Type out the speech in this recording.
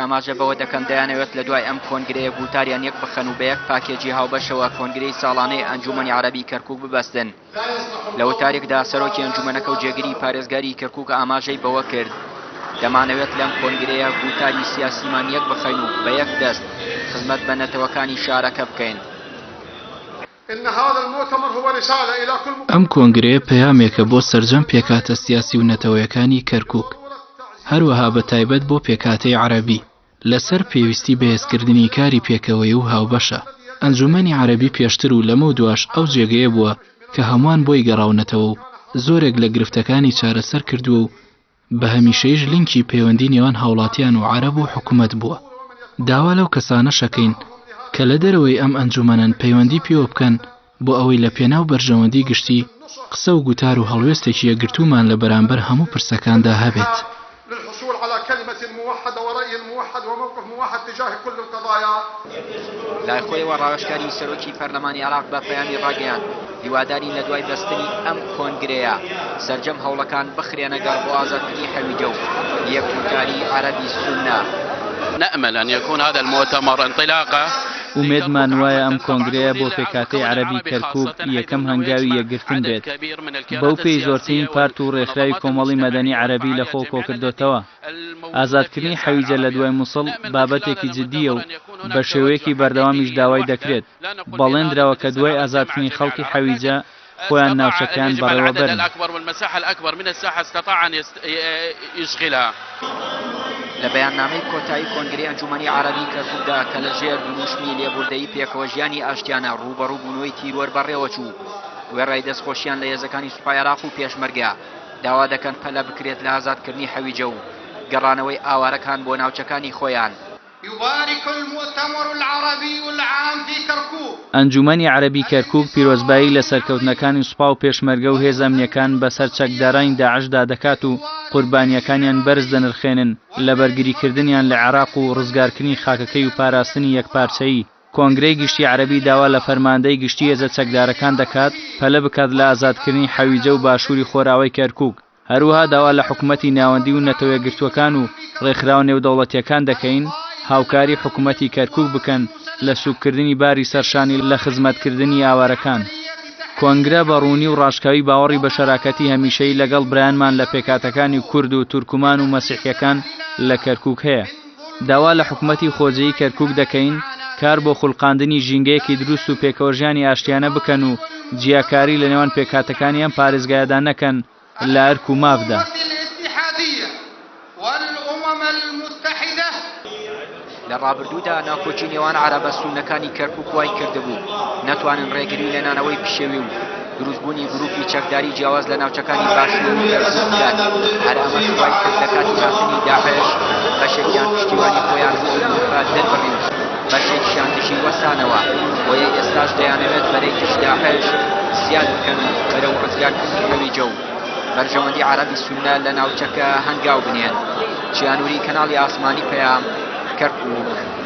ئاماژە بەوە دەکەن دەیانەوێت لە دوای ئەم کۆنگرەیە گوتاریان یەک بخەن و بە یەک پاکێجی هاوبەشەوە کۆنگرەی ساڵانەی ئەنجومەنی عەرەبی کەرکووک ببەستن. لە وتارێکدا سەرۆکی ئەنجومەنەکە و جێگیری پارێزگاری کەرکووک ئاماژەی بەوە کرد دەمانەوێت لەم کۆنگرەیە گوتاری سیاسیمان یەک بخەین و بە یەک دەست خزمەت بە نەتەوەکانی شارەکە بکەین. ئەم کۆنگرەیە پەیامێکە بۆ سەرجەم پێکاتە سیاسی و نەتەوەیەکانی کەرکووک، هەروەها بە تایبەت بۆ پێکاتەی عەرەبی لەسەر پێویستی بەهێزکردنی کاری پێکەوەی و هاوبەشە. ئەنجومەنی عەرەبی پێشتر و لەمە دوای ئەو جێگەیە بووە کە هەمووان بۆی گەڕاونەتەوە و زۆرێک لە گرفتەکانی چارەسەر کردووە و بە هەمیشەیش لینکی پەیوەندی نێوان هاوڵاتیان و عەرەب و حکوومەت بووە. داوا لەو کەسانە شەکەین کە لە دەرەوەی ئەم ئەنجومەنن پەیوەندی پێوە بکەن بۆ ئەوەی لە پێناو بەرژەوەندی گشتی قسە و گوتار و هەڵوێستێکی یەکگرتوومان لە بەرامبەر هەموو پرسەکاندا هەبێت. لای خۆیەوە ڕاوێژکاری سەرۆکی پەرلەمانی عێراق بە پەیامی ڕاگەیاند هیواداری لە دوای بەستنی ئەم کۆنگرەیە سەرجەم هەوڵەکان بخرێنە گەڕ بۆ ئازادکردنی حەویجە و یەکوتاری عەرەبی سونە. نأمل أن يكون هذا المؤتمر انطلاقة. ومێدمان وایە ئەم کۆنگرەیە بۆ پێکاتەی عەرەبی کەرکووک یەکەم هەنگاوی یەکگرتن بێت بەو پێی زۆرترین پارت و ڕێکخراوی کۆمەڵی مەدەنی عەرەبی لە خۆ کۆکردوتەوە. ئازادکردنی حەویجە لە دوای مووسڵ بابەتێکی جددیە و بە شێوەیەکی بەردەوامیش داوای دەکرێت. بەڵێندراوە کە دوای ئازادکردنی خەڵکی حەویجە خۆیان ناوچەکان بەڕێوە بەرن. لە بەیاننامەی کۆتایی کۆنگرەی ئەنجومەنی عەرەبی کەرکووکدا کە لە ژێر دروشمی لێبوردەیی پێکەوەژیانی ئاشتیانە ڕوبەڕووبوونەوەی تیرۆر بەڕێوە چوو وێڕای دەستخۆشیان لە هێزەکانی سوپای عێراق و پێشمەرگە داوا دەکەن پەلە بکرێت لە ئازادکردنی حەویجە و گەڕانەوەی ئاوارەکان بۆ ناوچەکانی خۆیان. ئەنجومەنی عەرەبی کەرکووک پیرۆزبایی لە سەرکەوتنەکانی سوپا و پێشمەرگە و هێز ئەمنیەکان بەسەر چەکدارانی داعشدا دەکات و قوربانیەکانیان بەرز دەنرخێنن لە بەرگریکردنیان لە عێراق و ڕزگارکردنی خاکەکەی و پاراستنی یەکپارچەیی. کۆنگرەی گشتی عەرەبی داوا لە فەرماندەی گشتی هێزە چەکدارەکان دەکات پەلە بکات لە ئازادکردنی حەویجە و باشووری خۆراوەی کەرکووک. هەروەها داوا لە حکوومەتی ناوەندی و نەتەوەیەکگرتووەکان و ڕێکخراو نێودەوڵەتیەکان دەکەین هاوکاری حکوومەتی کەرکووک بکەن لە سوکردنی باری سەرشانی لە خزمەتکردنی ئاوارەکان. کۆنگرە بە ڕوونی و ڕاشکاوی باوەڕی بە شەراکەتی هەمیشەی لەگەڵ برایانمان لە پێکاتەکانی کورد و تورکمان و مەسیحیەکان لە کەرکووک هەیە. داوا لە حکوومەتی خۆجەیی کەرکووک دەکەین کار بۆ خوڵقاندنی ژینگەیەکی دروست و پێکەوەژیانی ئاشتیانە بکەن و جیاکاری لە نێوان پێکاتەکانی ئەم پارێزگایەدا نەکەن لە ئەرک و مافدا. لە ڕابردوودا ناکۆچی نێوان عەرەبە سونەکانی کەرکووک وای کردبوو نەتوانن ڕێگری لە نانەوەی پشێوی و دروستبوونی گروپی چەکداری جیاواز لە ناوچەکانی باشوور کەرکووک بکات. هەر ئەمەش وای کرد لە کاتی هاتنی داعش بەشێکیان پشتیوانی خۆیان بوو دەربڕین بەشێکیان دژی وەسانەوە بۆیە ئێستاش دەیانەوێت بەرەی گشت داعش زیاد بکەن بەرەو ڕزگارکردنی حەویجە و بەرژەوەندی عەرەبی سونە لە ناوچەکە هەنگاو بنێن. چیانووری کەناڵی ئاسمانی پەیام کەرکووک.